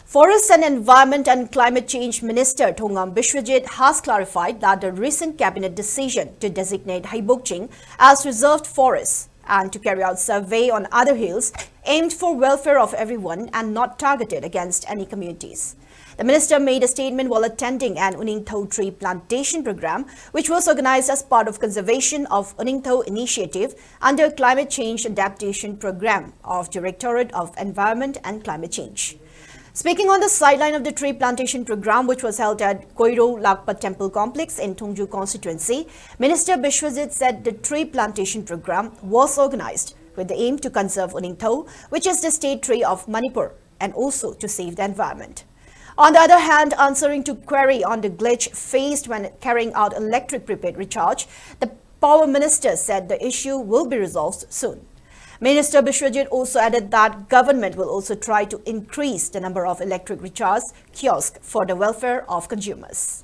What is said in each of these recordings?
Forest and Environment and Climate Change Minister Thongam Biswajit has clarified that the recent cabinet decision to designate Heibok Ching as reserved forests and to carry out survey on other hills aimed for welfare of everyone and not targeted against any communities. The minister made a statement while attending an Uningtho tree plantation program, which was organized as part of conservation of Uningtho initiative under Climate Change Adaptation Program of Directorate of Environment and Climate Change. Speaking on the sideline of the tree plantation program, which was held at Koiro Lakpa Temple Complex in Thongju constituency, Minister Biswajit said the tree plantation program was organized with the aim to conserve Uningtho, which is the state tree of Manipur, and also to save the environment. On the other hand, answering to query on the glitch faced when carrying out electric prepaid recharge, the Power Minister said the issue will be resolved soon. Minister Biswajit also added that government will also try to increase the number of electric recharge kiosks for the welfare of consumers.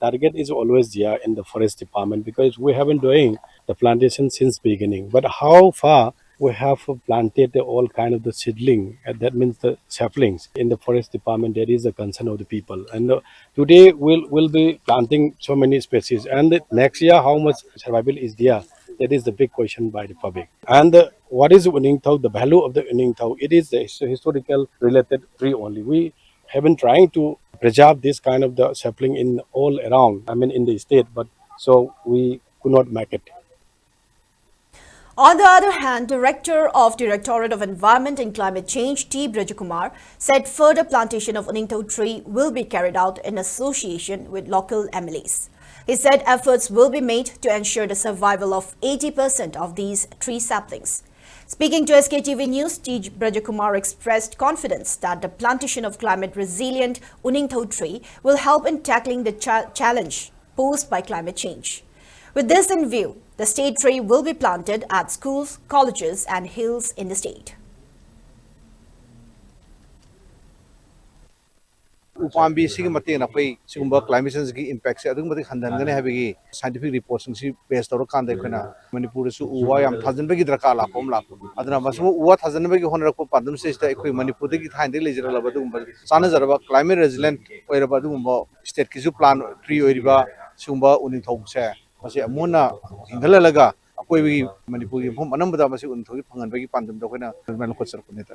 Target is always there in the forest department because we have been doing the plantation since beginning. But how far we have planted all kind of the seedling, that means the saplings in the forest department, there is a concern of the people. And today we'll be planting so many species, and next year how much survival is there, that is the big question by the public. And what is Uningtho, the value of the Uningtho? It is the historical related tree only. We have been trying to preserve this kind of the sapling in all around, in the state, but so we could not make it. On the other hand, Director of Directorate of Environment and Climate Change, T. Brajakumar, said further plantation of Uningtho tree will be carried out in association with local MLAs. He said efforts will be made to ensure the survival of 80% of these tree saplings. Speaking to SKTV News, T. Brajakumar expressed confidence that the plantation of climate-resilient Uningtho tree will help in tackling the challenge posed by climate change. With this in view, the state tree will be planted at schools, colleges and hills in the state. Upambi sing mating na pay sigumba climate change ki impact se adung mating handan gane habigi scientific reports si based tawra kan dai khona Manipur su uwa yam thajan bagi drakar la pom la aduna masu uwa thajan bagi honra ko pandam se sta ekoi Manipur ki thain de lejera la badum sana jaraba climate resilient oira badum bo state ki su plan tree oiriba sigumba Uningtho se masi amuna ingala akoi bagi Manipur ki phom anam bada masi Uningtho ki phangan bagi pandam da khona normal ko sar ko ne ta